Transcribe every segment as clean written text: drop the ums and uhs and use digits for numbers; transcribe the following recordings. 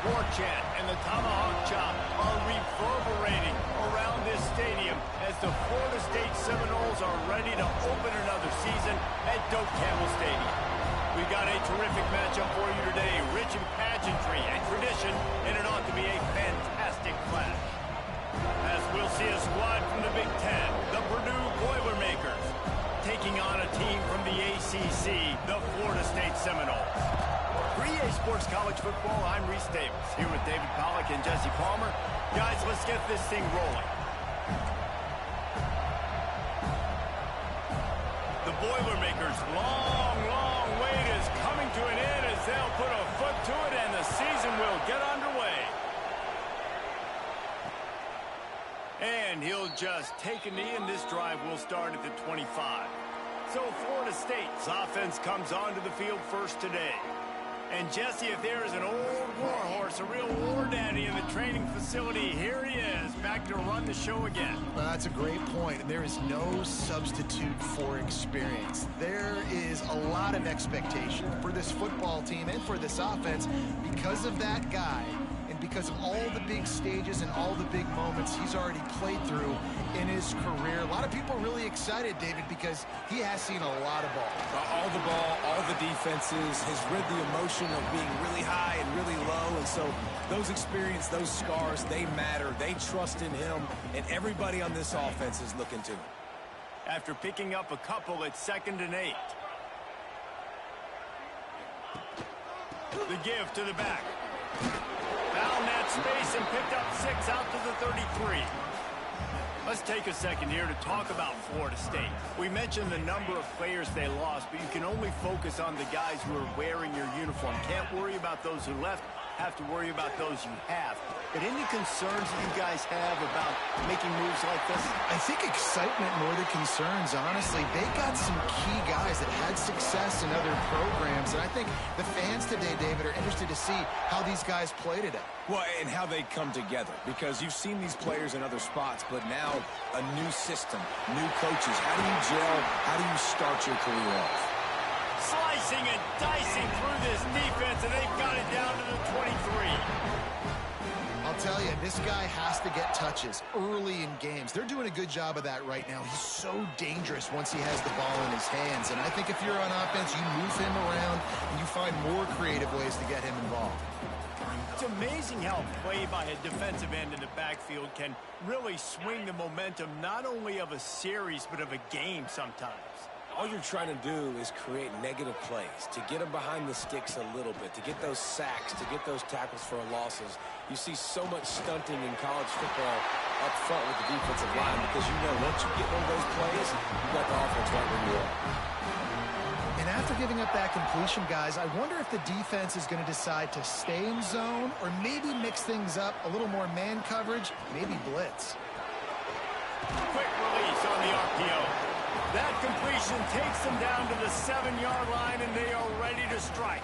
war chant and the tomahawk chop are reverberating around this stadium as the Florida State Seminoles are ready to open another season at Doak Campbell Stadium. We've got a terrific matchup for you today, rich in pageantry and tradition, and it ought to be a fantastic clash. As we'll see a squad from the Big Ten, the Purdue Boilermakers, taking on a team from the ACC, the Florida State Seminoles. For EA Sports College Football, I'm Reese Davis, here with David Pollack and Jesse Palmer. Guys, let's get this thing rolling. The Boilermakers' long wait is coming to an end as they'll put a foot to it and the season will get underway. And he'll just take a knee, and this drive will start at the 25. So Florida State's offense comes onto the field first today. And Jesse, if there is an old warhorse, a real war daddy in the training facility, here he is, back to run the show again. Well, that's a great point, and there is no substitute for experience. There is a lot of expectation for this football team and for this offense because of that guy and because of all the big stages and all the big moments he's already played through in his career. A lot of people are really excited, David, because he has seen a lot of ball. All the ball, all the defenses, has read the emotion of being really high and really low, and so those experience, those scars, they matter. They trust in him, and everybody on this offense is looking to him. After picking up a couple, it's 2nd and 8. The give to the back. Found that space and picked up 6 out to the 33. Let's take a second here to talk about Florida State. We mentioned the number of players they lost, but you can only focus on the guys who are wearing your uniform. Can't worry about those who left, have to worry about those you have. But any concerns that you guys have about making moves like this? I think excitement more than concerns, honestly. They got some key guys that had success in other programs, and I think the fans today, David, are interested to see how these guys play today. Well, and how they come together, because you've seen these players in other spots, but now a new system, new coaches. How do you gel? How do you start your career off? Slicing and dicing through this defense, and they've got it down to the 23. I'll tell you, this guy has to get touches early in games. They're doing a good job of that right now. He's so dangerous once he has the ball in his hands. And I think if you're on offense, you move him around and you find more creative ways to get him involved. It's amazing how play by a defensive end in the backfield can really swing the momentum not only of a series but of a game sometimes. All you're trying to do is create negative plays, to get them behind the sticks a little bit, to get those sacks, to get those tackles for losses. You see so much stunting in college football up front with the defensive line because you know once you get one of those plays, you got the offense right where you are. And after giving up that completion, guys, I wonder if the defense is going to decide to stay in zone or maybe mix things up, a little more man coverage, maybe blitz. Quick release on the RPO. That completion takes them down to the 7-yard line, and they are ready to strike.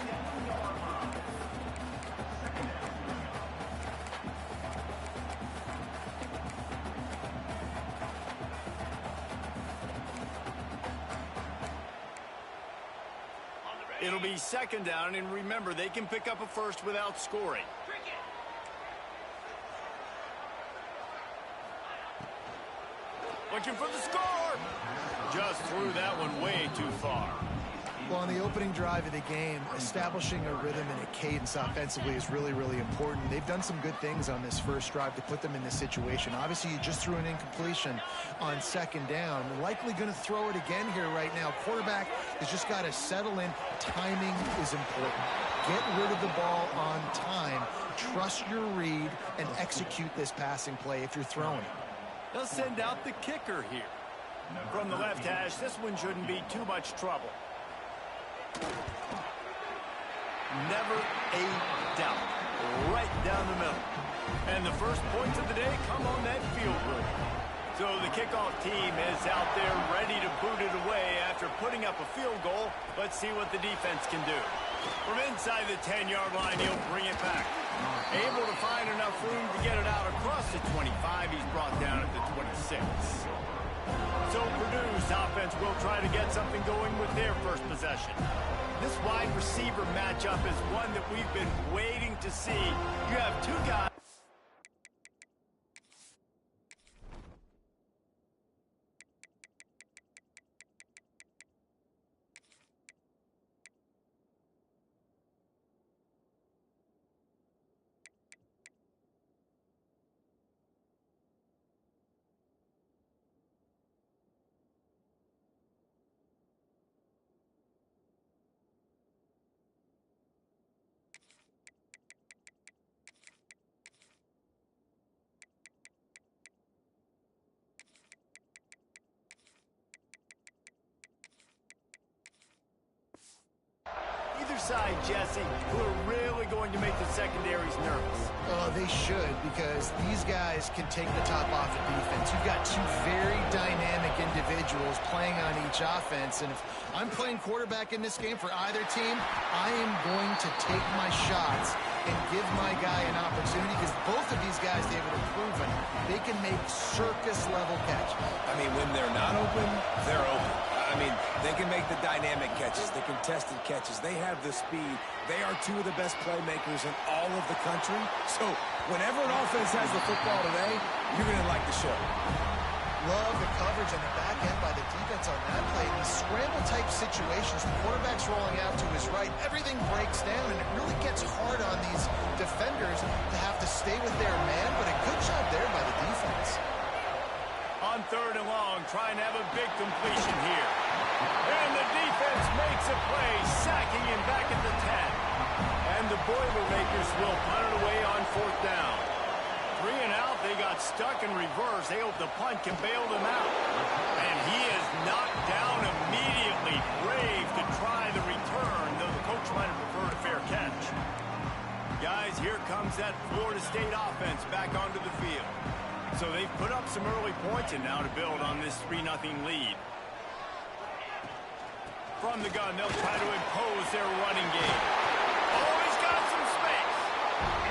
It'll be 2nd down, and remember, they can pick up a first without scoring. Looking for the score. Just threw that one way too far. Well, on the opening drive of the game, establishing a rhythm and a cadence offensively is really, really important. They've done some good things on this first drive to put them in this situation. Obviously, you just threw an incompletion on 2nd down. Likely going to throw it again here right now. Quarterback has just got to settle in. Timing is important. Get rid of the ball on time. Trust your read and execute this passing play if you're throwing it. They'll send out the kicker here. From the left hash, this one shouldn't be too much trouble. Never a doubt. Right down the middle. And the first points of the day come on that field goal. So the kickoff team is out there ready to boot it away after putting up a field goal. Let's see what the defense can do. From inside the 10-yard line, he'll bring it back. Able to find enough room to get it out across the 25. He's brought down at the 26. So Purdue's offense will try to get something going with their first possession. This wide receiver matchup is one that we've been waiting to see. you have two guys. Either side, Jesse, who are really going to make the secondaries nervous. Oh, they should, because these guys can take the top off of defense. You've got two very dynamic individuals playing on each offense, and if I'm playing quarterback in this game for either team, I am going to take my shots and give my guy an opportunity, because both of these guys, David, are proven they can make circus-level catches. I mean, when they're not open, they're open. I mean, they can make the dynamic catches, the contested catches. They have the speed. They are two of the best playmakers in all of the country. So whenever an offense has the football today, you're going to like the show. Love the coverage on the back end by the defense on that play. In these scramble-type situations, the quarterback's rolling out to his right. Everything breaks down, and it really gets hard on these defenders to have to stay with their man, but a good job there by the defense. On 3rd and long, trying to have a big completion here. And the defense makes a play, sacking him back at the 10. And the Boilermakers will punt it away on 4th down. 3 and out, they got stuck in reverse. They hope the punt can bail them out. And he is knocked down immediately. Brave to try the return, though the coach might have preferred a fair catch. Guys, here comes that Florida State offense back onto the field. So they've put up some early points, and now to build on this 3-0 lead. From the gun, they'll try to impose their running game. Oh, he's got some space.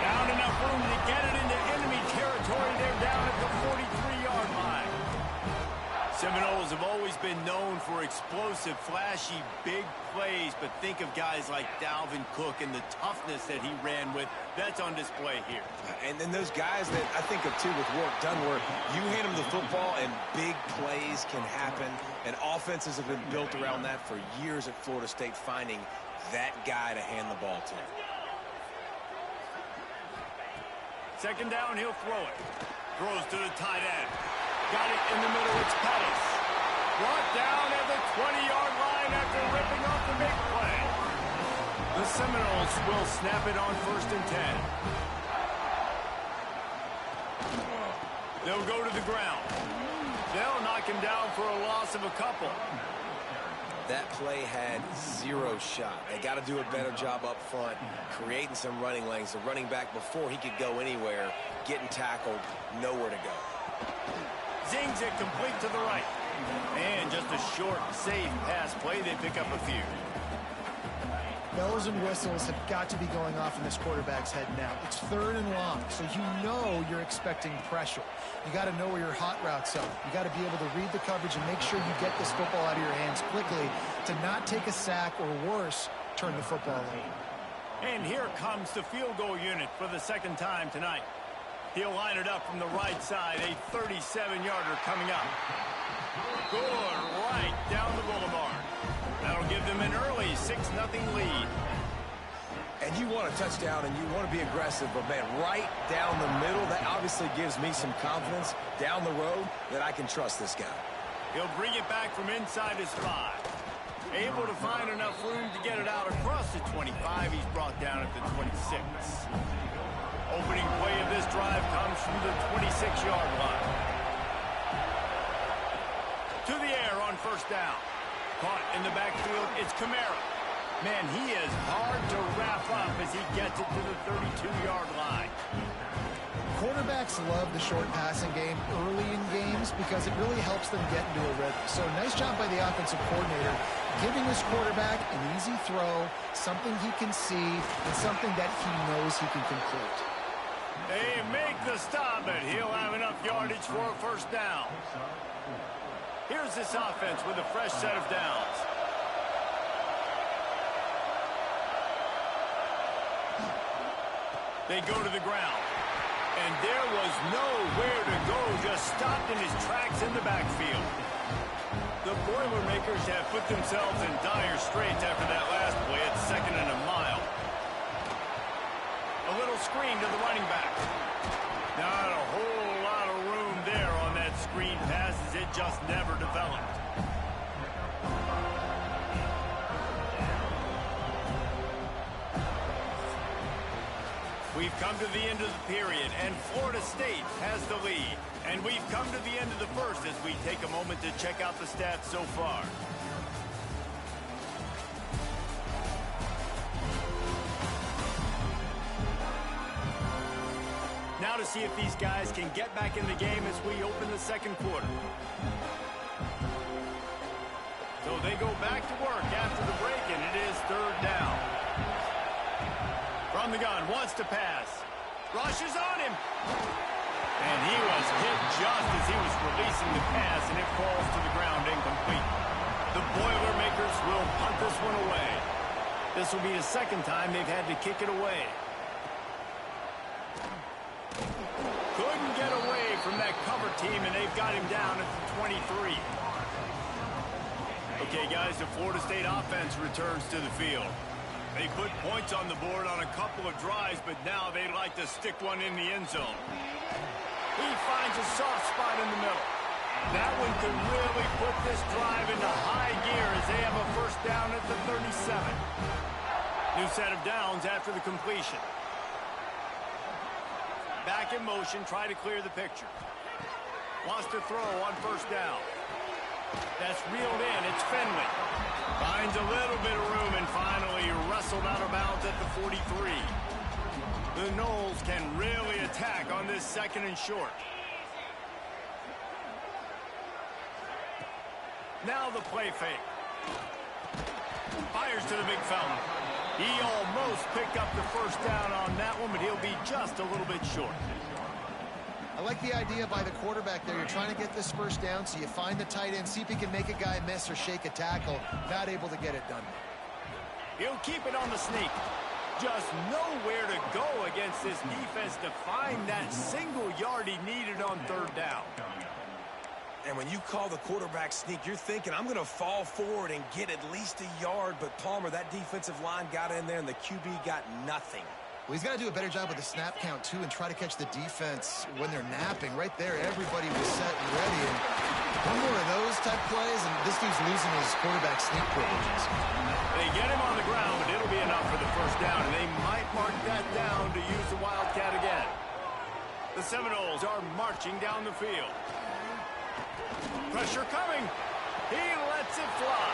Down enough room to get it into enemy territory. They're down at the 43-yard line. Seminoles have always been known for explosive, flashy, big plays, but think of guys like Dalvin Cook and the toughness that he ran with. That's on display here. And then those guys that I think of, too, with Warrick Dunn, where you hand them the football and big plays can happen, and offenses have been built around that for years at Florida State, finding that guy to hand the ball to. 2nd down, he'll throw it. Throws to the tight end. Got it in the middle, it's Pettis. Brought down at the 20-yard line after ripping off the big play. The Seminoles will snap it on 1st and 10. They'll go to the ground. They'll knock him down for a loss of a couple. That play had 0 shot. They got to do a better job up front, creating some running lanes. The running back, before he could go anywhere, getting tackled, nowhere to go. Zings it complete to the right. And just a short, safe pass play. They pick up a few. Bells and whistles have got to be going off in this quarterback's head now. It's 3rd and long, so you know you're expecting pressure. You got to know where your hot routes are. You got to be able to read the coverage and make sure you get this football out of your hands quickly to not take a sack or worse, turn the football over. And here comes the field goal unit for the 2nd time tonight. He'll line it up from the right side, a 37-yarder coming up. Good, right down the boulevard. That'll give them an early 6-0 lead. And you want a touchdown and you want to be aggressive, but man, right down the middle, that obviously gives me some confidence down the road that I can trust this guy. He'll bring it back from inside his 5. Able to find enough room to get it out across the 25. He's brought down at the 26. Opening play of this drive comes from the 26-yard line. To the air on 1st down. Caught in the backfield, it's Kamara. Man, he is hard to wrap up as he gets it to the 32-yard line. Quarterbacks love the short passing game early in games because it really helps them get into a rhythm. So nice job by the offensive coordinator, giving his quarterback an easy throw, something he can see, and something that he knows he can complete. They make the stop, but he'll have enough yardage for a 1st down. Here's this offense with a fresh set of downs. They go to the ground. And there was nowhere to go, just stopped in his tracks in the backfield. The Boilermakers have put themselves in dire straits after that last play at 2nd and a mile. A little screen to the running back. Not a whole lot of room there on that screen pass as it just never developed. We've come to the end of the period, and Florida State has the lead. And we've come to the end of the first as we take a moment to check out the stats so far. Now to see if these guys can get back in the game as we open the second quarter. So they go back to work after the break, and it is 3rd down. From the gun, wants to pass. Rushes on him. And he was hit just as he was releasing the pass, and it falls to the ground incomplete. The Boilermakers will punt this one away. This will be the 2nd time they've had to kick it away. Couldn't get away from that cover team, and they've got him down at the 23. Okay, guys, the Florida State offense returns to the field. They put points on the board on a couple of drives, but now they'd like to stick one in the end zone. He finds a soft spot in the middle. That one could really put this drive into high gear as they have a 1st down at the 37. New set of downs after the completion. Back in motion, try to clear the picture. Wants to throw on 1st down. That's reeled in. It's Finley. Finds a little bit of room and finally wrestled out of bounds at the 43. The Noles can really attack on this 2nd and short. Now the play fake. Fires to the big fella. He almost picked up the 1st down on that one, but he'll be just a little bit short. I like the idea by the quarterback there. You're trying to get this 1st down, so you find the tight end, see if he can make a guy miss or shake a tackle. Not able to get it done. He'll keep it on the sneak. Just nowhere to go against this defense to find that single yard he needed on 3rd down. And when you call the quarterback sneak, you're thinking, I'm going to fall forward and get at least a yard. But Palmer, that defensive line got in there, and the QB got nothing. Well, he's got to do a better job with the snap count, too, and try to catch the defense when they're napping. Right there, everybody was set and ready. And one more of those type plays, and this dude's losing his quarterback sneak privileges. They get him on the ground, but it'll be enough for the 1st down, and they might mark that down to use the Wildcat again. The Seminoles are marching down the field. Pressure coming. He lets it fly.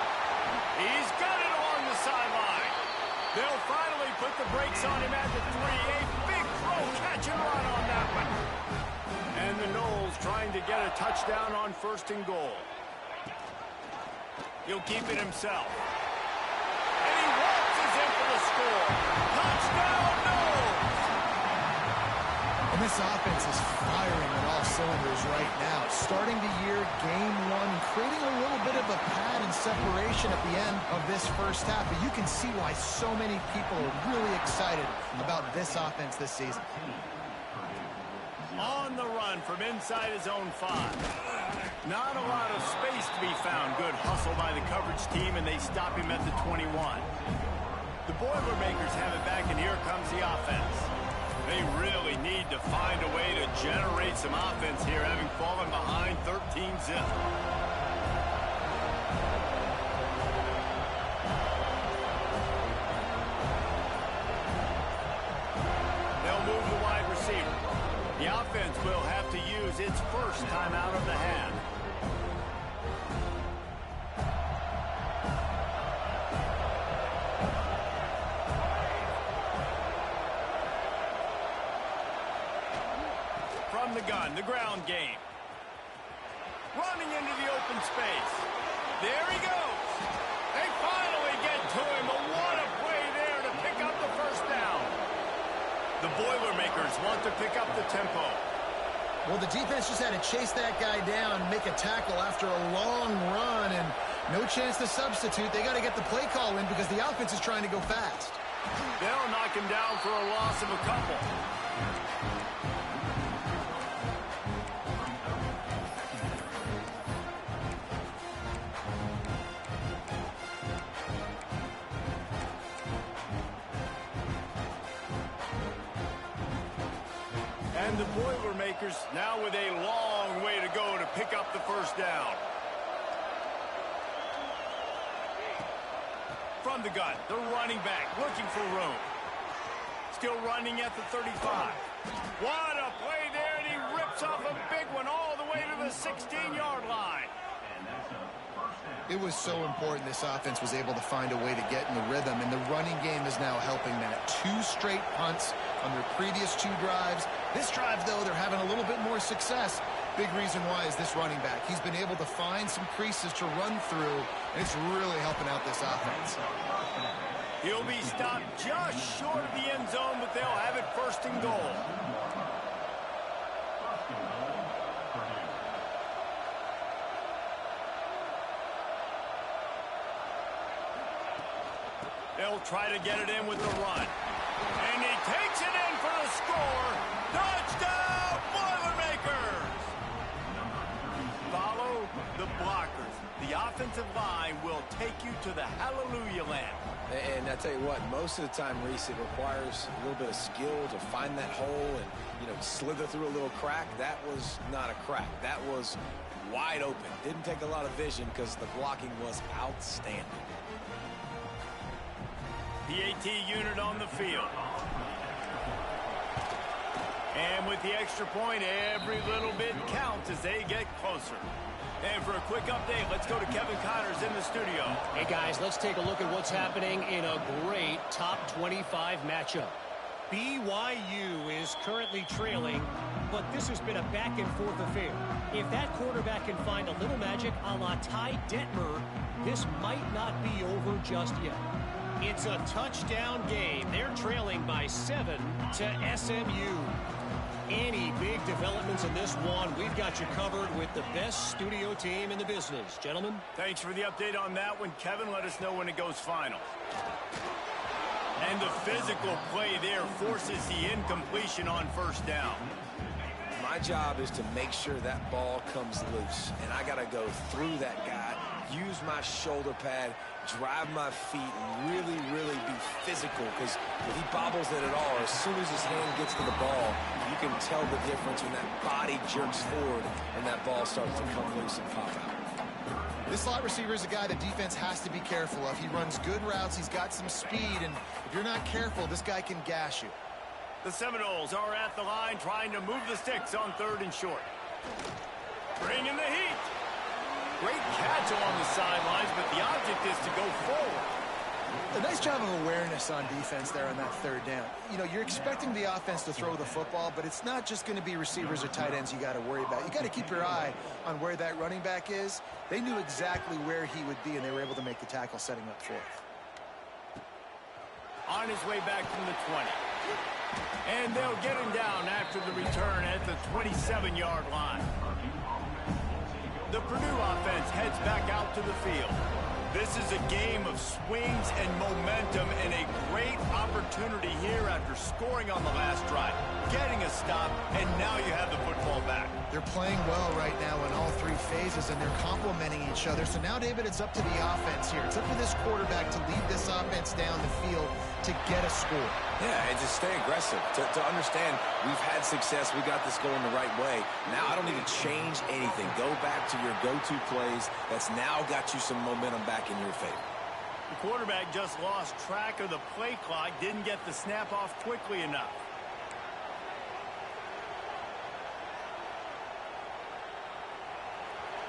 He's got it along the sideline. They'll finally put the brakes on him at the 3. A big throw, catch and run on that one. And the Noles trying to get a touchdown on 1st and goal. He'll keep it himself. And he waltzes in for the score. Touchdown, Noles! And this offense is firing on all cylinders right now. Starting the year, game 1, creating a little bit of a pad and separation at the end of this 1st half. But you can see why so many people are really excited about this offense this season. On the run from inside his own 5. Not a lot of space to be found. Good hustle by the coverage team, and they stop him at the 21. The Boilermakers have it back, and here comes the offense. They really need to find a way to generate some offense here, having fallen behind 13-zip. They'll move the wide receiver. The offense will have to use its 1st timeout of the half. From the gun, the ground game. Running into the open space. There he goes. They finally get to him, but what a play there to pick up the 1st down. The Boilermakers want to pick up the tempo. Well, the defense just had to chase that guy down, make a tackle after a long run, and no chance to substitute. They got to get the play call in because the offense is trying to go fast. They'll knock him down for a loss of a couple. And the Boilermakers now with a long way to go to pick up the first down. From the gun, the running back looking for room. Still running at the 35. What a play there, and he rips off a big one all the way to the 16-yard line. It was so important this offense was able to find a way to get in the rhythm, and the running game is now helping that. 2 straight punts on their previous 2 drives. This drive, though, they're having a little bit more success. Big reason why is this running back. He's been able to find some creases to run through, and it's really helping out this offense. He'll be stopped just short of the end zone, but they'll have it first and goal. They'll try to get it in with the run. And he takes it in for the score. Touchdown, Boilermakers! Follow the blockers. The offensive line will take you to the hallelujah land. And I tell you what, most of the time, Reese, it requires a little bit of skill to find that hole and, slither through a little crack. That was not a crack. That was wide open. Didn't take a lot of vision because the blocking was outstanding. PAT unit on the field. And with the extra point, every little bit counts as they get closer. And for a quick update, let's go to Kevin Connors in the studio. Hey, guys, let's take a look at what's happening in a great top 25 matchup. BYU is currently trailing, but this has been a back-and-forth affair. If that quarterback can find a little magic a la Ty Detmer, this might not be over just yet. It's a touchdown game. They're trailing by 7 to SMU. Any big developments in this one, we've got you covered with the best studio team in the business. Gentlemen? Thanks for the update on that one, Kevin. Let us know when it goes final. And the physical play there forces the incompletion on first down. My job is to make sure that ball comes loose, and I got to go through that guy, use my shoulder pad, drive my feet, and really, really be physical, because if he bobbles it at all, as soon as his hand gets to the ball, you can tell the difference when that body jerks forward and that ball starts to come loose and pop out. This slot receiver is a guy the defense has to be careful of. He runs good routes, he's got some speed, and if you're not careful, this guy can gash you. The Seminoles are at the line trying to move the sticks on 3rd and short. Bringing the heat. Great catch along the sidelines, but the object is to go forward. A nice job of awareness on defense there on that 3rd down. You're expecting the offense to throw the football, but it's not just going to be receivers or tight ends you got to worry about. You got to keep your eye on where that running back is. They knew exactly where he would be, and they were able to make the tackle setting up 4th. On his way back from the 20. And they'll get him down after the return at the 27-yard line. The Purdue offense heads back out to the field. This is a game of swings and momentum and a great opportunity here after scoring on the last drive, getting a stop, and now you have the football back. They're playing well right now in all 3 phases, and they're complementing each other. So now, David, it's up to the offense here. It's up to this quarterback to lead this offense down the field to get a score. Yeah, and to stay aggressive, to understand we've had success, we got this going the right way. Now I don't need to change anything. Go back to your go-to plays. That's now got you some momentum back in your favor. The quarterback just lost track of the play clock, didn't get the snap off quickly enough.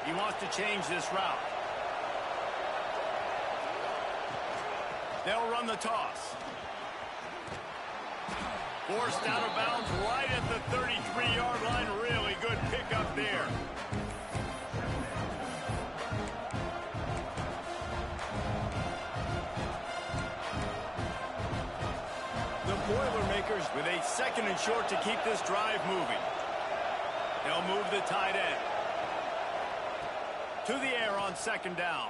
He wants to change this route. They'll run the toss. Forced out of bounds right at the 33-yard line. Really good pickup there. The Boilermakers with a 2nd and short to keep this drive moving. They'll move the tight end. To the air on 2nd down.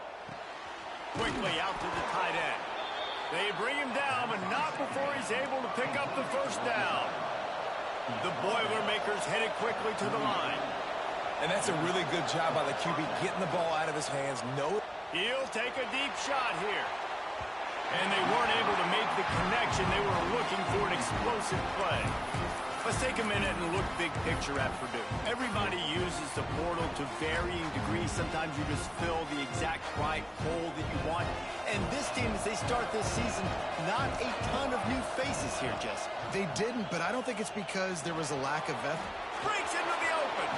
Quickly out to the tight end. They bring him down, but not before he's able to pick up the first down. The Boilermakers headed quickly to the line. And that's a really good job by the QB getting the ball out of his hands. He'll take a deep shot here. And they weren't able to make the connection. They were looking for an explosive play. Let's take a minute and look big picture at Purdue. Everybody uses the portal to varying degrees. Sometimes you just fill the exact right hole that you want. And this team, as they start this season, not a ton of new faces here, Jesse. They didn't, but I don't think it's because there was a lack of effort. Breaks into the open.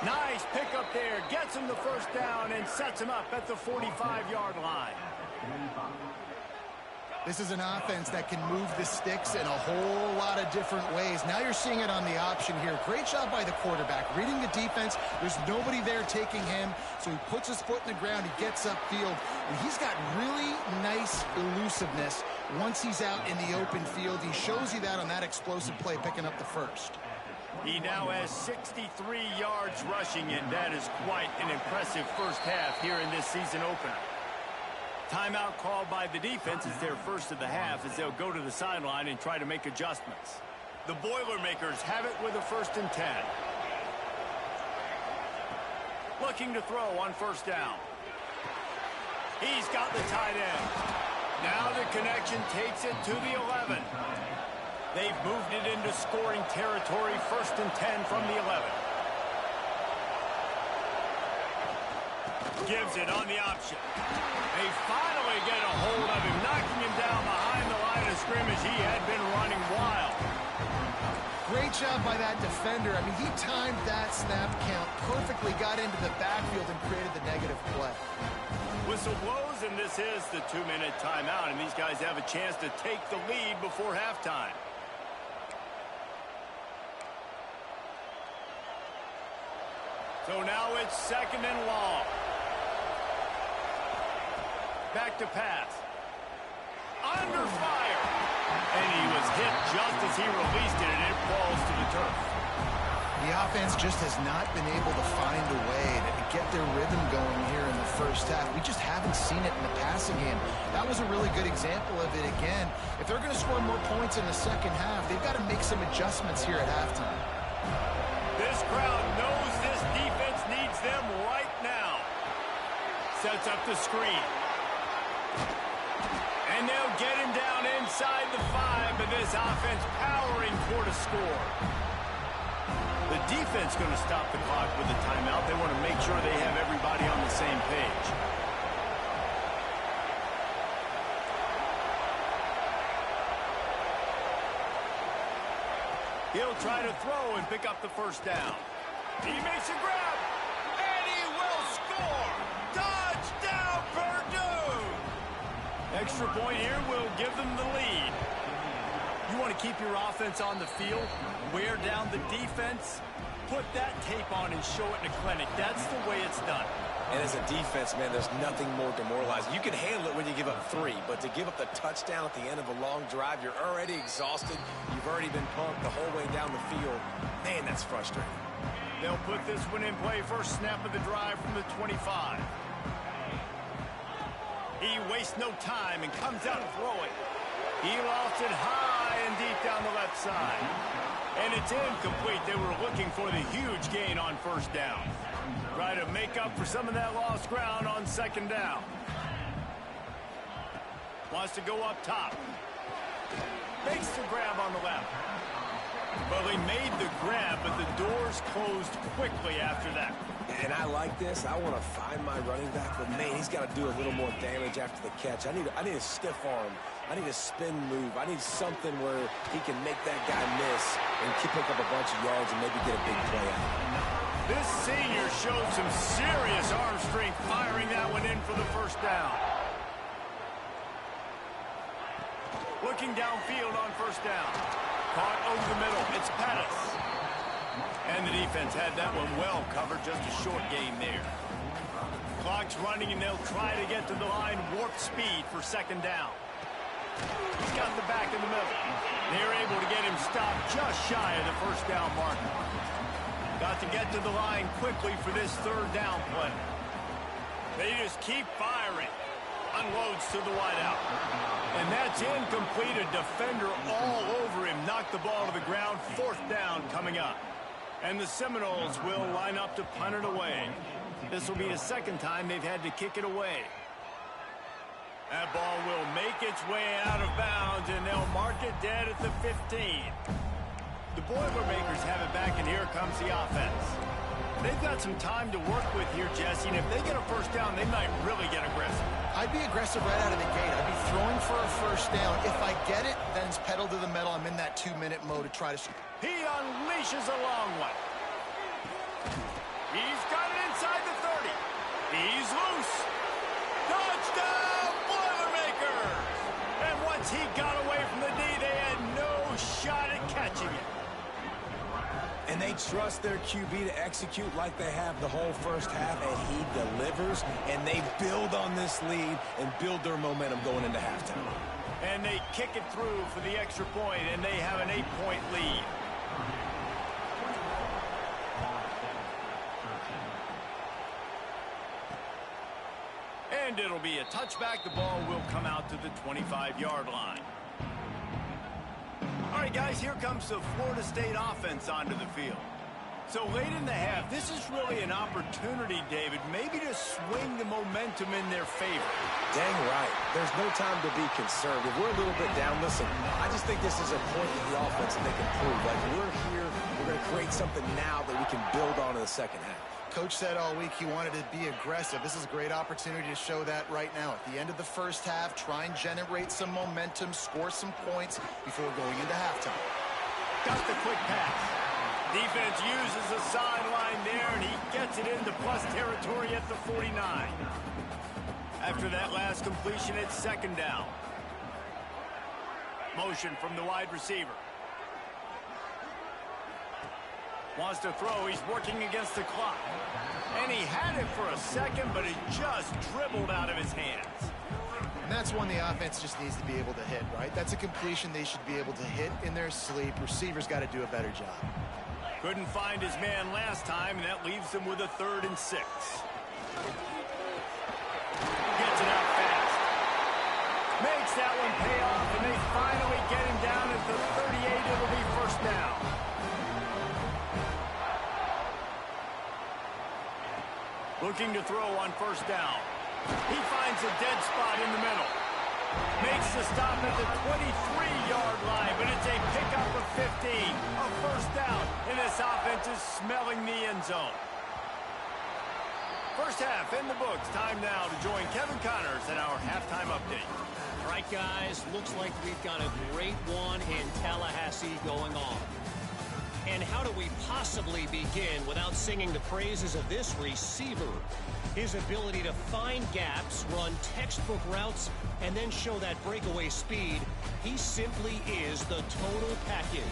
Nice pickup there. Gets him the first down and sets him up at the 45-yard line. This is an offense that can move the sticks in a whole lot of different ways. Now you're seeing it on the option here. Great job by the quarterback. Reading the defense. There's nobody there taking him, so he puts his foot in the ground. He gets upfield, and he's got really nice elusiveness once he's out in the open field. He shows you that on that explosive play, picking up the first. He now has 63 yards rushing, and that is quite an impressive first half here in this season opener. Timeout called by the defense is their first of the half as they'll go to the sideline and try to make adjustments. The Boilermakers have it with a 1st and 10. Looking to throw on first down. He's got the tight end. Now the connection takes it to the 11. They've moved it into scoring territory, 1st and 10 from the 11. Gives it on the option. They finally get a hold of him, knocking him down behind the line of scrimmage. He had been running wild. Great job by that defender. I mean, he timed that snap count perfectly, got into the backfield, and created the negative play. Whistle blows, and this is the 2-minute timeout, and these guys have a chance to take the lead before halftime. So now it's 2nd and long. Back to pass. Under fire. And he was hit just as he released it, and it falls to the turf. The offense just has not been able to find a way to get their rhythm going here in the first half. We just haven't seen it in the passing game. That was a really good example of it again. If they're going to score more points in the second half, they've got to make some adjustments here at halftime. This crowd knows this defense needs them right now. Sets up the screen. And they'll get him down inside the 5, but this offense powering toward a score. The defense going to stop the clock with a timeout. They want to make sure they have everybody on the same page. He'll try to throw and pick up the first down. He makes a grab, and he will score! Touchdown, Purdue! Extra point here will give them the lead. You want to keep your offense on the field, wear down the defense, put that tape on and show it in a clinic. That's the way it's done. And as a defense, man, there's nothing more demoralizing. You can handle it when you give up 3, but to give up the touchdown at the end of a long drive, you're already exhausted. You've already been pumped the whole way down the field. Man, that's frustrating. They'll put this one in play. First snap of the drive from the 25. He wastes no time and comes out throwing. He lost it high and deep down the left side. And it's incomplete. They were looking for the huge gain on first down. Try to make up for some of that lost ground on 2nd down. Wants to go up top. Makes the grab on the left. Well, he made the grab, but the doors closed quickly after that. And I like this. I want to find my running back, but man, he's got to do a little more damage after the catch. I need a stiff arm. I need a spin move. I need something where he can make that guy miss and pick up a bunch of yards and maybe get a big play out. This senior showed some serious arm strength firing that one in for the first down. Looking downfield on first down. Caught over the middle. It's Pettis. And the defense had that one well covered. Just a short game there. Clock's running, and they'll try to get to the line. Warp speed for 2nd down. He's got the back in the middle. They're able to get him stopped just shy of the first down marker. Got to get to the line quickly for this 3rd down play. They just keep firing. Unloads to the wideout. And that's incomplete. A defender all over him. Knocked the ball to the ground. 4th down coming up. And the Seminoles will line up to punt it away. This will be the 2nd time they've had to kick it away. That ball will make its way out of bounds, and they'll mark it dead at the 15. The Boilermakers have it back, and here comes the offense. They've got some time to work with here, Jesse, and if they get a 1st down, they might really get aggressive. I'd be aggressive right out of the gate. I'd be throwing for a 1st down. If I get it, then it's pedal to the metal. I'm in that 2-minute mode to try to... He unleashes a long one. He's got it inside the 30. He's loose. Touchdown, Boilermakers! And once he got away from the D, they had no shot at catching it. And they trust their QB to execute like they have the whole 1st half, and he delivers, and they build on this lead and build their momentum going into halftime. And they kick it through for the extra point, and they have an 8-point lead. And it'll be a touchback. The ball will come out to the 25-yard line. All right, guys, here comes the Florida State offense onto the field. So late in the half, this is really an opportunity, David, maybe to swing the momentum in their favor. Dang right. There's no time to be conservative. We're a little bit down. Listen, I just think this is a point in the offense that they can prove. Like, we're here, we're going to create something now that we can build on in the 2nd half. Coach said all week he wanted to be aggressive. This is a great opportunity to show that right now. At the end of the 1st half, try and generate some momentum, score some points before going into halftime. Got the quick pass. Defense uses the sideline there, and he gets it into plus territory at the 49. After that last completion, it's 2nd down. Motion from the wide receiver. Wants to throw. He's working against the clock. And he had it for a second, but it just dribbled out of his hands. And that's one the offense just needs to be able to hit, right? That's a completion they should be able to hit in their sleep. Receivers got to do a better job. Couldn't find his man last time, and that leaves him with a 3rd and 6. Gets it out fast. Makes that one pay off, and they finally get him down at the 38. It'll be 1st down. Looking to throw on 1st down. He finds a dead spot in the middle. Makes the stop at the 23-yard line, but it's a pickup of 15. A 1st down, and this offense is smelling the end zone. 1st half in the books. Time now to join Kevin Connors in our halftime update. All right, guys, looks like we've got a great one in Tallahassee going on. And how do we possibly begin without singing the praises of this receiver? His ability to find gaps, run textbook routes, and then show that breakaway speed. He simply is the total package.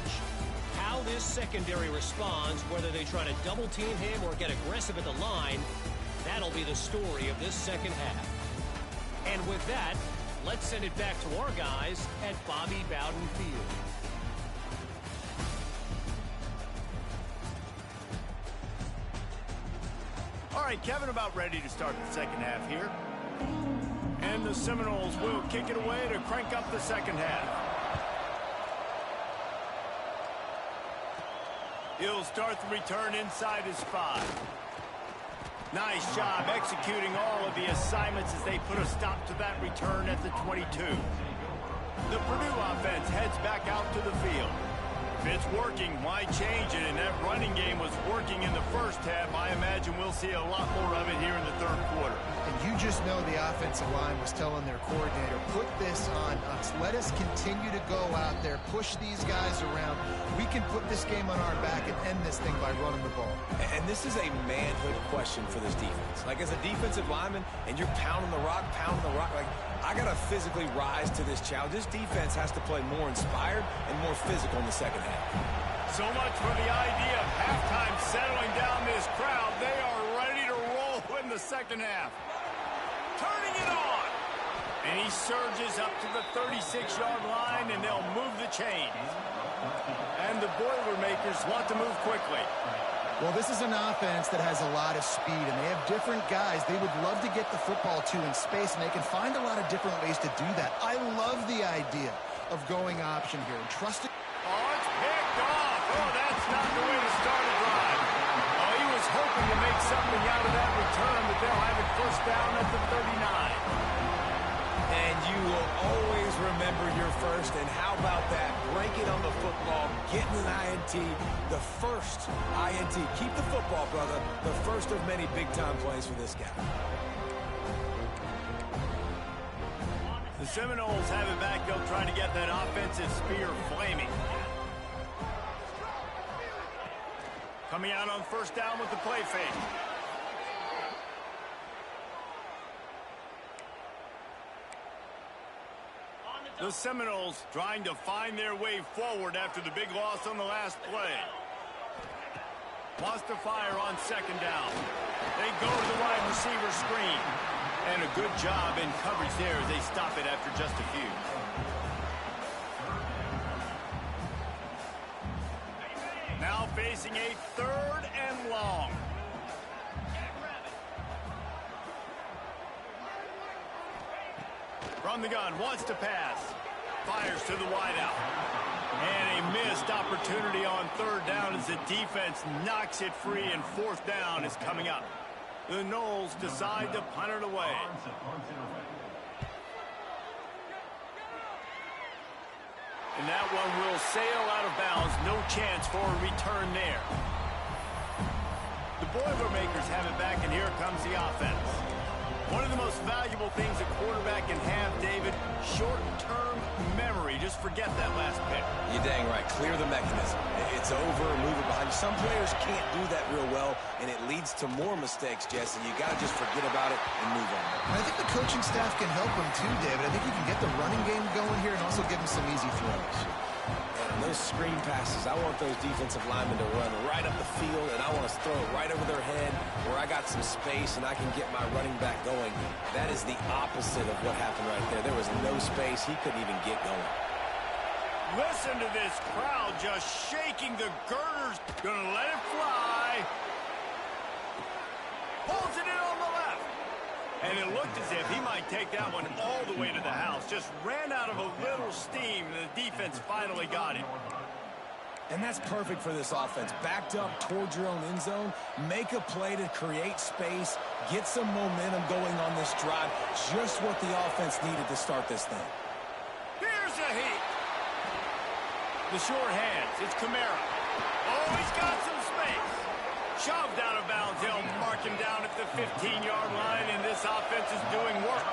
How this secondary responds, whether they try to double team him or get aggressive at the line, that'll be the story of this 2nd half. And with that, let's send it back to our guys at Bobby Bowden Field. All right, Kevin, about ready to start the 2nd half here. And the Seminoles will kick it away to crank up the 2nd half. He'll start the return inside his 5. Nice job executing all of the assignments as they put a stop to that return at the 22. The Purdue offense heads back out to the field. If it's working, why change it? And that running game was working in the 1st half. I imagine we'll see a lot more of it here in the 3rd quarter. And you just know the offensive line was telling their coordinator, put this on us. Let us continue to go out there, push these guys around. We can put this game on our back and end this thing by running the ball. And this is a manhood question for this defense. Like, as a defensive lineman, and you're pounding the rock, like, I got to physically rise to this challenge. This defense has to play more inspired and more physical in the 2nd half. So much for the idea of halftime settling down this crowd. They are ready to roll in the 2nd half. Turning it on. And he surges up to the 36-yard line, and they'll move the chains. And the Boilermakers want to move quickly. Well, this is an offense that has a lot of speed, and they have different guys they would love to get the football to in space, and they can find a lot of different ways to do that. I love the idea of going option here and trusting. Oh, it's picked off. Oh, that's not the way to start a drive. Oh, he was hoping to make something out of that return, but they'll have it first down at the 39. And you will always remember your first. And how about that? Breaking on the football, getting an INT, the first INT. Keep the football, brother. The first of many big-time plays for this guy. The Seminoles have it back. They'll try to get that offensive spear flaming. Coming out on first down with the play fake. The Seminoles trying to find their way forward after the big loss on the last play. Wants to fire on second down. They go to the wide receiver screen. And a good job in coverage there as they stop it after just a few. Now facing a 3rd and long. From the gun, wants to pass. Fires to the wideout. And a missed opportunity on 3rd down as the defense knocks it free, and 4th down is coming up. The Noles decide to punt it away. And that one will sail out of bounds. No chance for a return there. The Boilermakers have it back, and here comes the offense. One of the most valuable things a quarterback can have, David, short-term memory. Just forget that last pick. You're dang right. Clear the mechanism. It's over, move it behind you. Some players can't do that real well, and it leads to more mistakes, Jesse. You got to just forget about it and move on. I think the coaching staff can help him too, David. I think you can get the running game going here and also give him some easy throws. And those screen passes, I want those defensive linemen to run right up the field, and I want to throw it right over their head where I got some space and I can get my running back going. That is the opposite of what happened right there. There was no space. He couldn't even get going. Listen to this crowd just shaking the girders. Gonna let it fly. Pulls it in on the left. And it looked as if he might take that one all the way to the house. Just ran out of a little steam, and the defense finally got him. And that's perfect for this offense. Backed up towards your own end zone, make a play to create space, get some momentum going on this drive. Just what the offense needed to start this thing. Here's a heat. The short hands. It's Kamara. Oh, he's got some space. Shoved out of bounds. They'll mark him down at the 15-yard line, and this offense is doing work.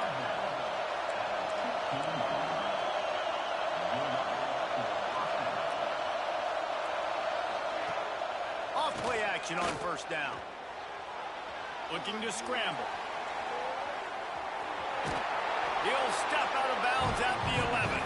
Off play action on first down. Looking to scramble. He'll step out of bounds at the 11.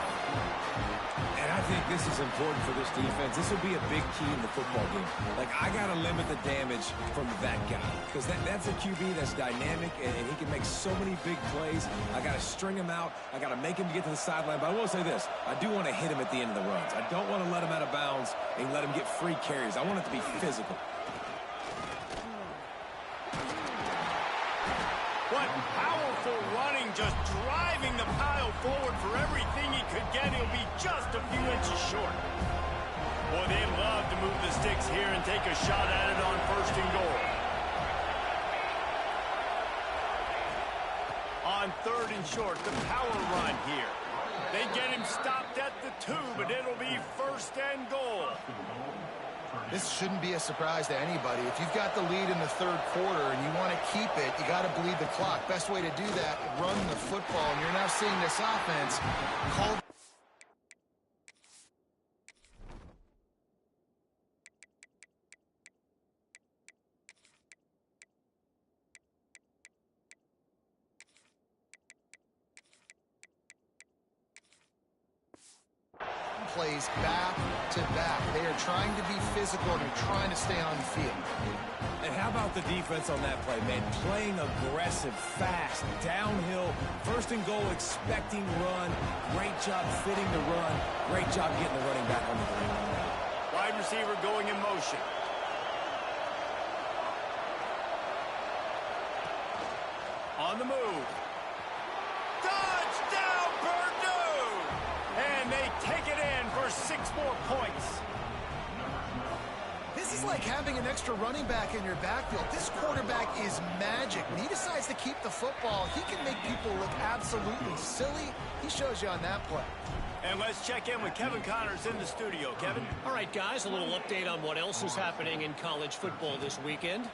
And I think this is important for this defense. This will be a big key in the football game. Like, I got to limit the damage from that guy because that's a QB that's dynamic, and he can make so many big plays. I got to string him out. I got to make him get to the sideline. But I will say this. I do want to hit him at the end of the runs. I don't want to let him out of bounds and let him get free carries. I want it to be physical. What powerful running, just driving the pile forward for everything he could get. He'll be just a few inches short. Boy, they love to move the sticks here and take a shot at it on 1st and goal. On 3rd and short, the power run here. They get him stopped at the 2, but it'll be 1st and goal. This shouldn't be a surprise to anybody. If you've got the lead in the 3rd quarter and you want to keep it, you got to bleed the clock. Best way to do that, run the football. And you're now seeing this offense called. Plays back to back. They are trying to be physical and they're trying to stay on the field. And how about the defense on that play, man? Playing aggressive, fast, downhill, 1st and goal, expecting run. Great job fitting the run. Great job getting the running back on the ground. Wide receiver going in motion. on the move. Touchdown, Purdue! And they take it in for 6 more points. This is like having an extra running back in your backfield. This quarterback is magic. When he decides to keep the football, he can make people look absolutely silly. He shows you on that play. And let's check in with Kevin Connors in the studio. Kevin? All right, guys, a little update on what else is happening in college football this weekend.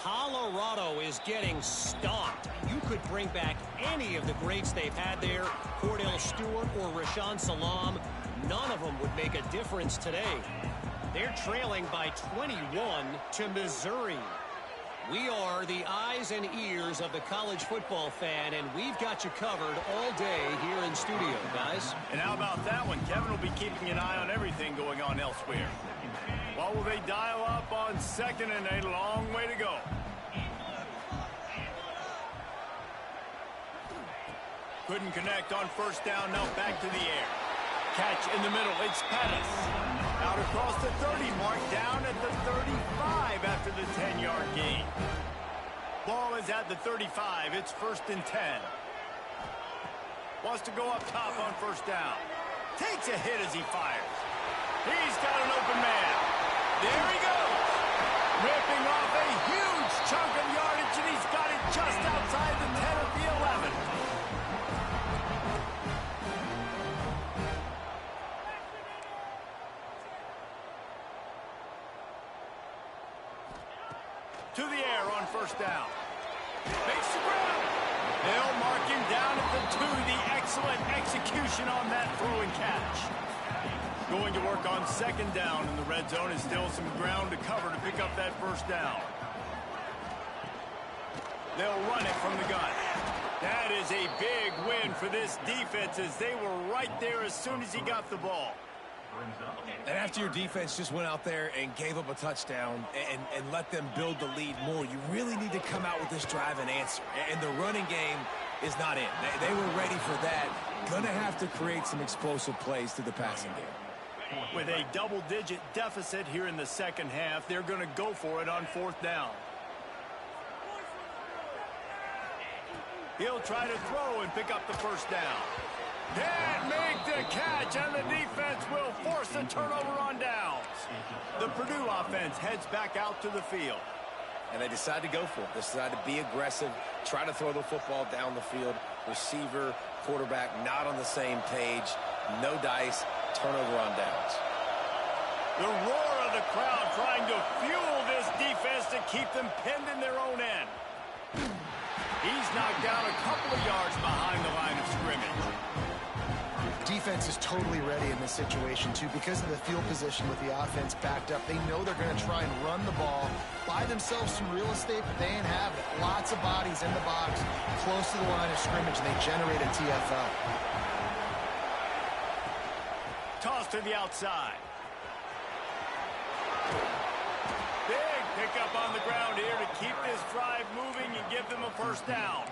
Colorado is getting stomped. You could bring back any of the greats they've had there, Cordell Stewart or Rashaan Salam. None of them would make a difference today. They're trailing by 21 to Missouri. We are the eyes and ears of the college football fan, and we've got you covered all day here in studio, guys. And how about that one? Kevin will be keeping an eye on everything going on elsewhere. What will they dial up on 2nd and a long way to go? Couldn't connect on 1st down, now back to the air. Catch in the middle, it's Pettis. Out across the 30 mark, down at the 35 after the 10-yard gain. Ball is at the 35, it's 1st and 10. Wants to go up top on 1st down. Takes a hit as he fires. He's got an open man. There he goes. Ripping off a huge chunk of yardage, and he's got it just outside the 10 of the 11. To the air on 1st down. Makes the grab. They'll mark him down at the 2. The excellent execution on that throw and catch. Going to work on 2nd down in the red zone, is still some ground to cover to pick up that 1st down. They'll run it from the gun. That is a big win for this defense, as they were right there as soon as he got the ball. And after your defense just went out there and gave up a touchdown and let them build the lead more, you really need to come out with this drive and answer. And the running game is not in. They were ready for that. Gonna have to create some explosive plays through the passing game. With a double-digit deficit here in the 2nd half, they're going to go for it on 4th down. He'll try to throw and pick up the 1st down. Can't make the catch, and the defense will force a turnover on downs. The Purdue offense heads back out to the field. And they decide to go for it. They decide to be aggressive, try to throw the football down the field. Receiver, quarterback, not on the same page. No dice, turnover on downs. The roar of the crowd trying to fuel this defense to keep them pinned in their own end. He's knocked down a couple of yards behind the line of scrimmage. Defense is totally ready in this situation, too, because of the field position with the offense backed up. They know they're going to try and run the ball, buy themselves some real estate, but they ain't having it. Lots of bodies in the box, close to the line of scrimmage, and they generate a TFL. Toss to the outside. Big pickup on the ground here to keep this drive moving and give them a 1st down.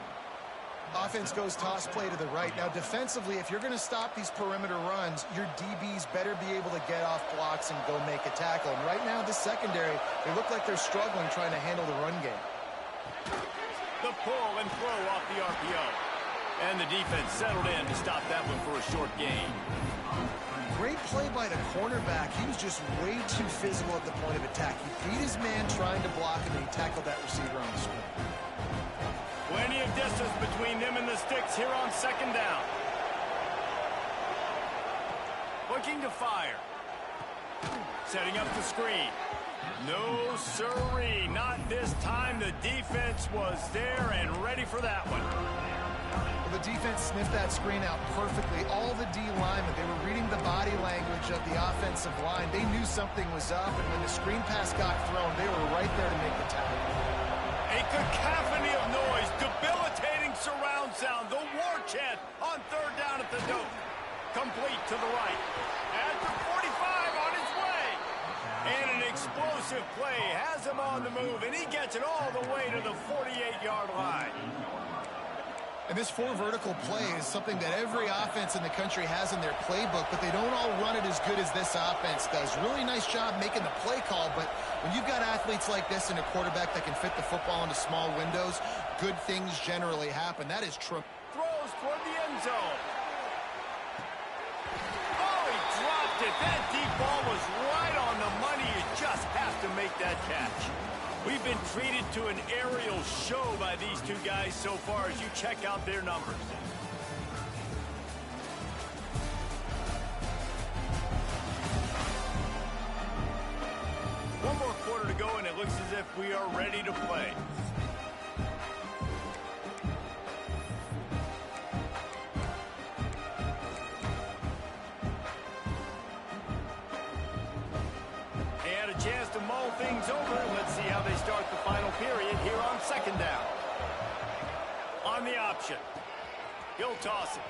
Offense goes toss play to the right. Now, defensively, if you're going to stop these perimeter runs, your DBs better be able to get off blocks and go make a tackle. And right now, the secondary, they look like they're struggling trying to handle the run game. The pull and throw off the RPO. And the defense settled in to stop that one for a short gain. Great play by the cornerback. He was just way too physical at the point of attack. He beat his man trying to block him, and he tackled that receiver on the screen. Plenty of distance between them and the sticks here on 2nd down. Looking to fire. Setting up the screen. No siree, not this time. The defense was there and ready for that one. Well, the defense sniffed that screen out perfectly. All the D linemen, they were reading the body language of the offensive line. They knew something was up, and when the screen pass got thrown, they were right there to make the tackle. A cacophony of noise, debilitating surround sound, the war chant on 3rd down at the dope. Complete to the right. At the 45 on his way. And an explosive play has him on the move, and he gets it all the way to the 48-yard line. And this four vertical play is something that every offense in the country has in their playbook, but they don't all run it as good as this offense does. Really nice job making the play call, but when you've got athletes like this and a quarterback that can fit the football into small windows, good things generally happen. That is true. Throws toward the end zone. Oh, he dropped it. That deep ball was right on the money. You just have to make that catch. We've been treated to an aerial show by these two guys so far as you check out their numbers. One more quarter to go, and it looks as if we are ready to play. Chance to mull things over. Let's see how they start the final period here on second down. On the option. He'll toss it.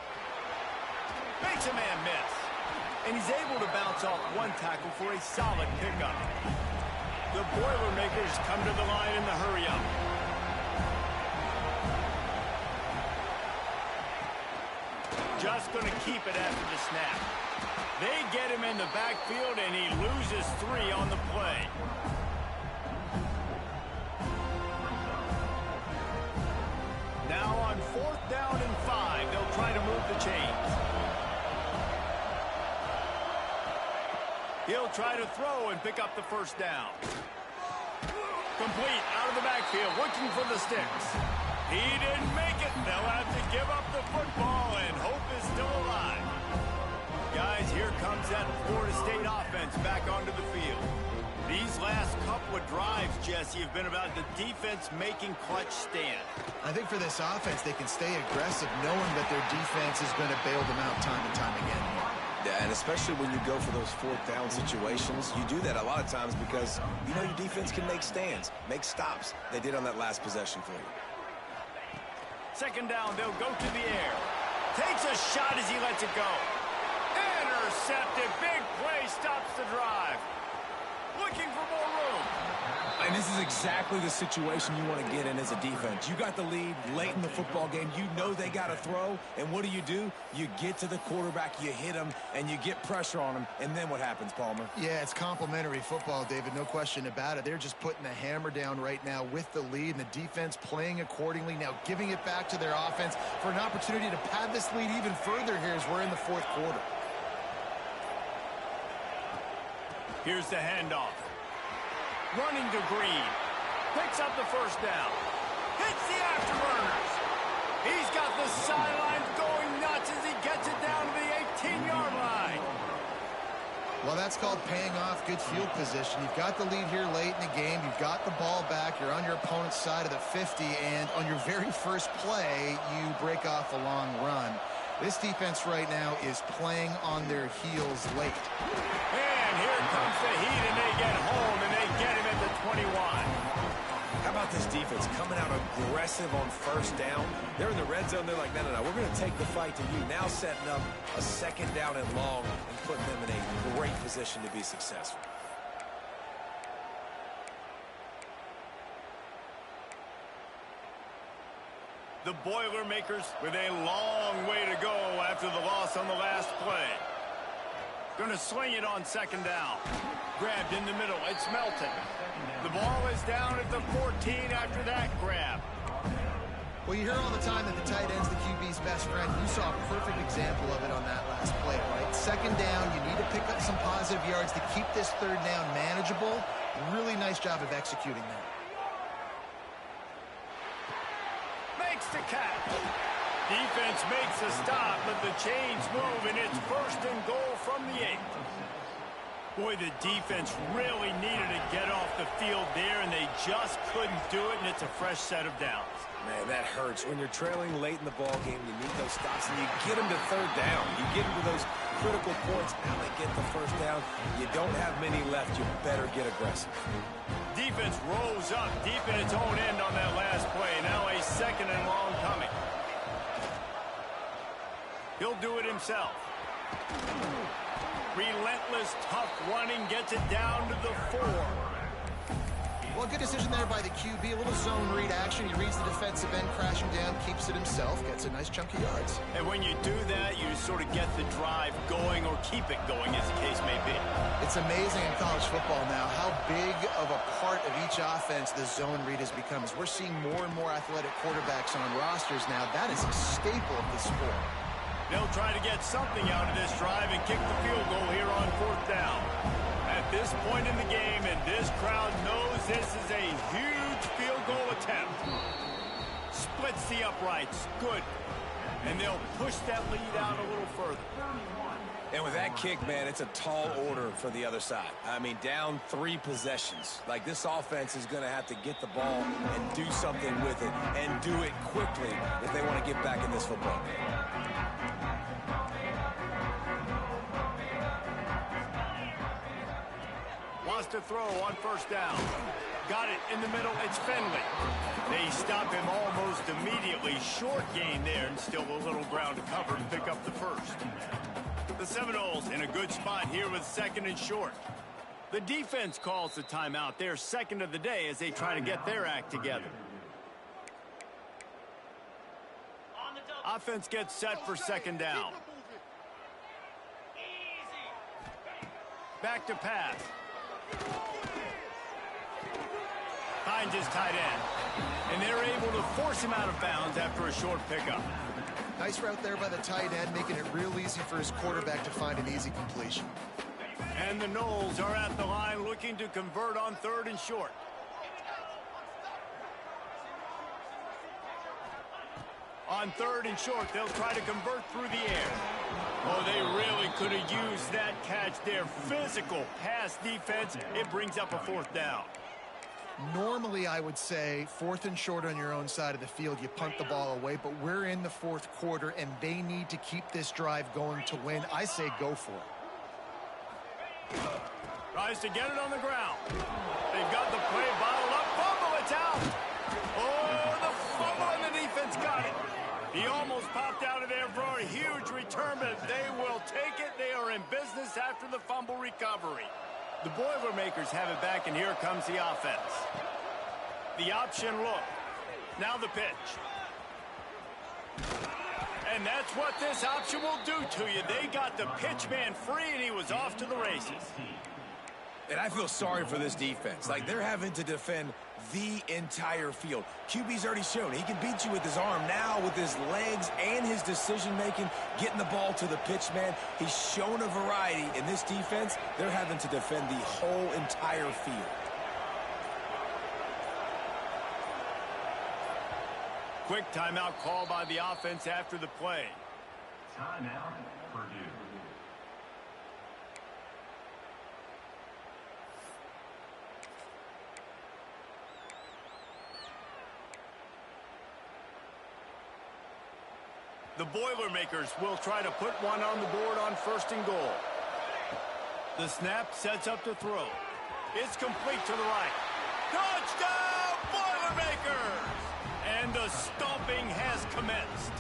Makes a man miss. And he's able to bounce off one tackle for a solid pickup. The Boilermakers come to the line in the hurry-up. Just going to keep it after the snap. They get him in the backfield, and he loses 3 on the play. Now on 4th down and 5, they'll try to move the chains. He'll try to throw and pick up the first down. Complete out of the backfield, looking for the sticks. He didn't make it. They'll have to give up the football, and hope is still alive. Guys, here comes that Florida State offense back onto the field. These last couple of drives, Jesse, have been about the defense making clutch stand. I think for this offense, they can stay aggressive knowing that their defense is going to bail them out time and time again. Yeah, and especially when you go for those 4th down situations, you do that a lot of times because you know your defense can make stands, make stops. They did on that last possession for you. Second down, they'll go to the air. Takes a shot as he lets it go. Intercepted. Big play stops the drive. Looking for more room. And this is exactly the situation you want to get in as a defense. You got the lead late in the football game. You know they got to throw. And what do? You get to the quarterback, you hit him, and you get pressure on him. And then what happens, Palmer? Yeah, it's complimentary football, David. No question about it. They're just putting the hammer down right now with the lead, and the defense playing accordingly. Now giving it back to their offense for an opportunity to pad this lead even further here as we're in the 4th quarter. Here's the handoff. Running to Green. Picks up the first down. Hits the afterburners. He's got the sidelines going nuts as he gets it down to the 18-yard line. Well, that's called paying off good field position. You've got the lead here late in the game. You've got the ball back. You're on your opponent's side of the 50, and on your very first play, you break off a long run. This defense right now is playing on their heels late. And here comes the heat, and they get home, and they get him at the 21. How about this defense coming out aggressive on first down? They're in the red zone. They're like, no, we're going to take the fight to you. Now setting up a second down and long and putting them in a great position to be successful. The Boilermakers with a long way to go after the loss on the last play. Going to sling it on second down. Grabbed in the middle. It's Melton. The ball is down at the 14 after that grab. Well, you hear all the time that the tight end's the QB's best friend. You saw a perfect example of it on that last play, right? Second down, you need to pick up some positive yards to keep this third down manageable. Really nice job of executing that. Makes the catch. Defense makes a stop, but the chains move, and it's 1st and goal from the 8. Boy, the defense really needed to get off the field there, and they just couldn't do it, and it's a fresh set of downs. Man, that hurts. When you're trailing late in the ball game, you need those stops, and you get them to third down. You get them to those critical points. Now they get the first down. You don't have many left. You better get aggressive. Defense rose up deep in its own end on that last play. Now a second and long coming. He'll do it himself. Relentless, tough running gets it down to the 4. Well, good decision there by the QB. A little zone read action. He reads the defensive end, crashing down, keeps it himself, gets a nice chunk of yards. And when you do that, you sort of get the drive going or keep it going, as the case may be. It's amazing in college football now how big of a part of each offense the zone read has become. As we're seeing more and more athletic quarterbacks on rosters now, that is a staple of the sport. They'll try to get something out of this drive and kick the field goal here on 4th down. At this point in the game, and this crowd knows this is a huge field goal attempt. Splits the uprights. Good. And they'll push that lead out a little further. And with that kick, man, it's a tall order for the other side. I mean, down 3 possessions. Like, this offense is going to have to get the ball and do something with it, and do it quickly if they want to get back in this football game. Wants to throw on 1st down. Got it in the middle. It's Finley. They stop him almost immediately. Short gain there, and still a little ground to cover to pick up the first. The Seminoles in a good spot here with 2nd and short. The defense calls the timeout. They're 2nd of the day as they try to get their act together. Offense gets set for 2nd down. Back to pass. Finds his tight end. And they're able to force him out of bounds after a short pickup. Nice route there by the tight end, making it real easy for his quarterback to find an easy completion. And the Noles are at the line looking to convert on 3rd and short. On 3rd and short, they'll try to convert through the air. Oh, they really could have used that catch there. Physical pass defense. It brings up a 4th down. Normally, I would say 4th and short on your own side of the field, you punt the ball away, but we're in the 4th quarter, and they need to keep this drive going to win. I say go for it. Tries to get it on the ground. They've got the play bottled up. Fumble, it's out. Oh, the fumble, and the defense got it. He almost popped out of there for a huge return, but they will take it. They are in business after the fumble recovery. The Boilermakers have it back, and here comes the offense. The option look. Now the pitch. And that's what this option will do to you. They got the pitch man free, and he was off to the races. And I feel sorry for this defense. Like, they're having to defend the entire field. QB's already shown he can beat you with his arm. Now with his legs and his decision-making, getting the ball to the pitch man, he's shown a variety. In this defense, they're having to defend the whole entire field. Quick timeout call by the offense after the play. Timeout, Purdue. The Boilermakers will try to put one on the board on 1st and goal. The snap sets up to throw. It's complete to the right. Touchdown, Boilermakers! And the stomping has commenced.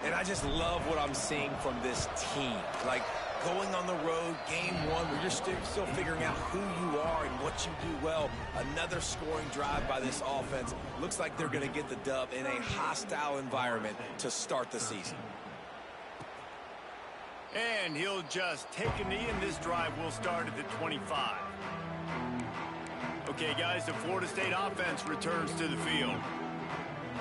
And I just love what I'm seeing from this team. Like, going on the road, game 1, where you're still figuring out who you are and what you do well. Another scoring drive by this offense. Looks like they're going to get the dub in a hostile environment to start the season. And he'll just take a knee, and this drive will start at the 25. Okay, guys, the Florida State offense returns to the field.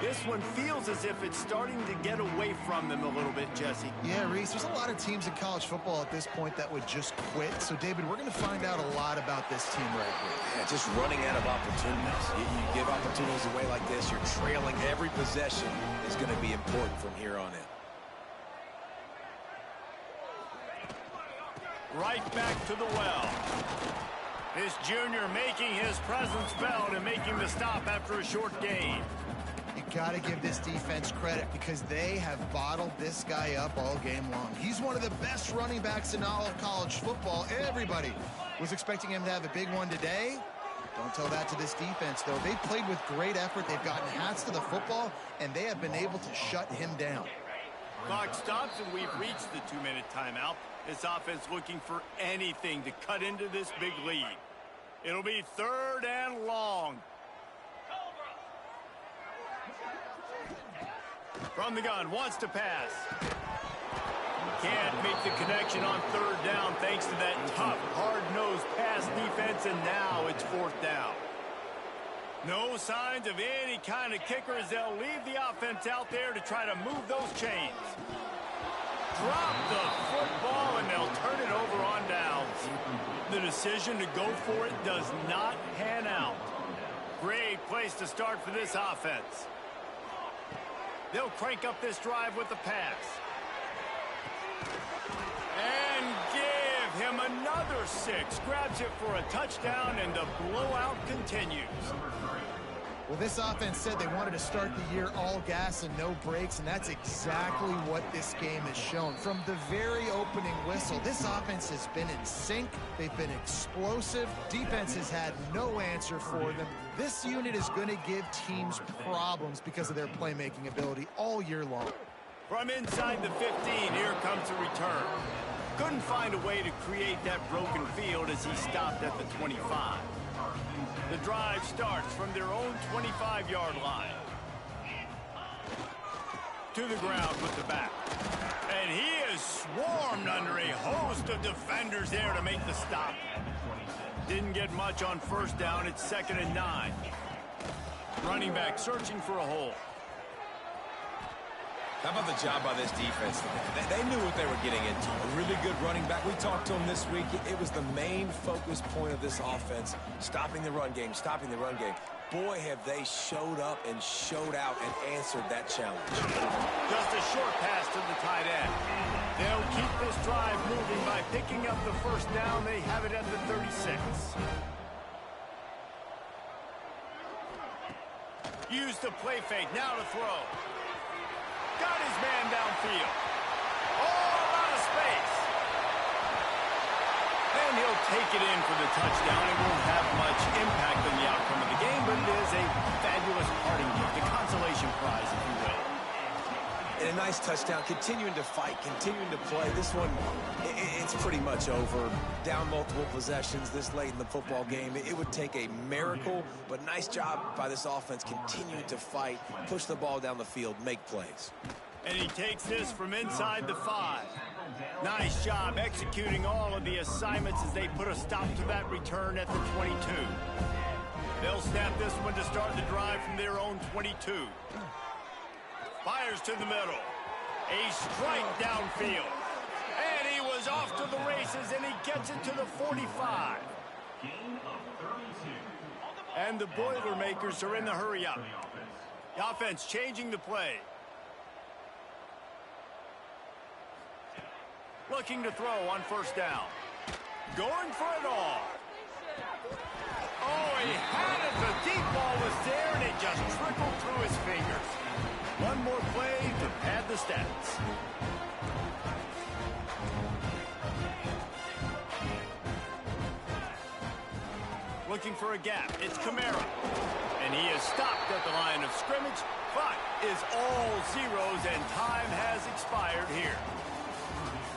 This one feels as if it's starting to get away from them a little bit, Jesse. Yeah, Reese, there's a lot of teams in college football at this point that would just quit. So, David, we're going to find out a lot about this team right here. Yeah, just running out of opportunities. You give opportunities away like this, you're trailing. Every possession is going to be important from here on in. Right back to the well. This junior making his presence felt and making the stop after a short gain. You got to give this defense credit because they have bottled this guy up all game long. He's one of the best running backs in all of college football. Everybody was expecting him to have a big one today. Don't tell that to this defense, though. They've played with great effort. They've gotten hats to the football, and they have been able to shut him down. Clock stops, and we've reached the 2-minute timeout. This offense looking for anything to cut into this big lead. It'll be 3rd and long. From the gun, wants to pass. Can't make the connection on 3rd down thanks to that tough, hard-nosed pass defense, and now it's 4th down. No signs of any kind of kickers. They'll leave the offense out there to try to move those chains. Drop the football, and they'll turn it over on downs. The decision to go for it does not pan out. Great place to start for this offense. They'll crank up this drive with the pass. And give him another 6. Grabs it for a touchdown, and the blowout continues. Well, this offense said they wanted to start the year all gas and no brakes, and that's exactly what this game has shown. From the very opening whistle, this offense has been in sync. They've been explosive. Defense has had no answer for them. This unit is going to give teams problems because of their playmaking ability all year long. From inside the 15, here comes the return. Couldn't find a way to create that broken field as he stopped at the 25. The drive starts from their own 25-yard line. To the ground with the back. And he is swarmed under a host of defenders there to make the stop. Didn't get much on 1st down. It's 2nd and 9. Running back searching for a hole. How about the job by this defense? They knew what they were getting into. A really good running back. We talked to him this week. It was the main focus point of this offense. Stopping the run game, stopping the run game. Boy, have they showed up and showed out and answered that challenge. Just a short pass to the tight end. They'll keep this drive moving by picking up the 1st down. They have it at the 36. Use the play fake. Now to throw. Got his man downfield. All out of space. And he'll take it in for the touchdown. It won't have much impact on the outcome of the game, but it is a fabulous parting gift, the consolation prize, if you will. And a nice touchdown, continuing to fight, continuing to play. This one, it's pretty much over. Down multiple possessions this late in the football game. It would take a miracle, but nice job by this offense continuing to fight, push the ball down the field, make plays. And he takes this from inside the 5. Nice job executing all of the assignments as they put a stop to that return at the 22. They'll snap this one to start the drive from their own 22. Fires to the middle. A strike downfield. And he was off to the races, and he gets it to the 45. And the Boilermakers are in the hurry up. The offense changing the play. Looking to throw on 1st down. Going for it all. Oh, he had it. The deep ball was there, and it just trickled through his fingers. One more play to pad the stats. Looking for a gap. It's Kamara. And he is stopped at the line of scrimmage. Clock is all zeros, and time has expired here.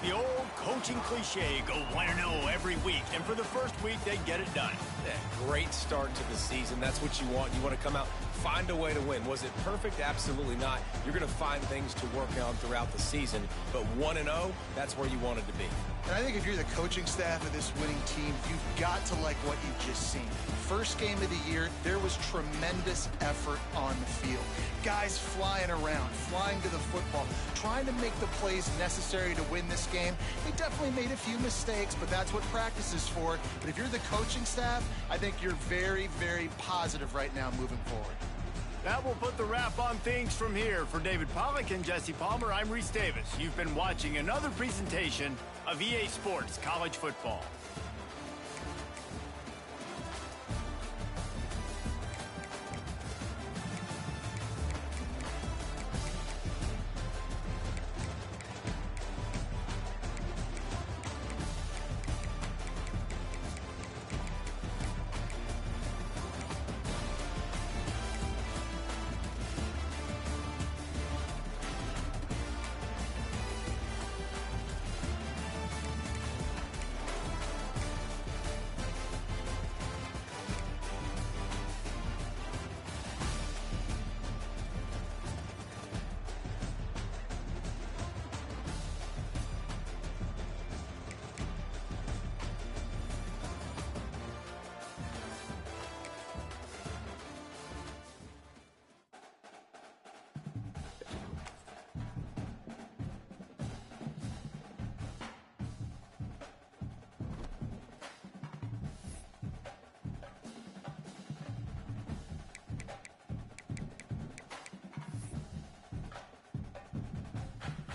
The old coaching cliche, go 1-0 every week. And for the first week, they get it done. Yeah, great start to the season. That's what you want. You want to come out, find a way to win. Was it perfect? Absolutely not. You're going to find things to work on throughout the season. But 1-0, that's where you wanted to be. And I think if you're the coaching staff of this winning team, you've got to like what you've just seen. First game of the year, there was tremendous effort on the field. Guys flying around, flying to the football, trying to make the plays necessary to win this game. They definitely made a few mistakes, but that's what practice is for. But if you're the coaching staff, I think you're very, very positive right now moving forward. That will put the wrap on things from here. For David Pollack and Jesse Palmer, I'm Reese Davis. You've been watching another presentation of EA Sports College Football.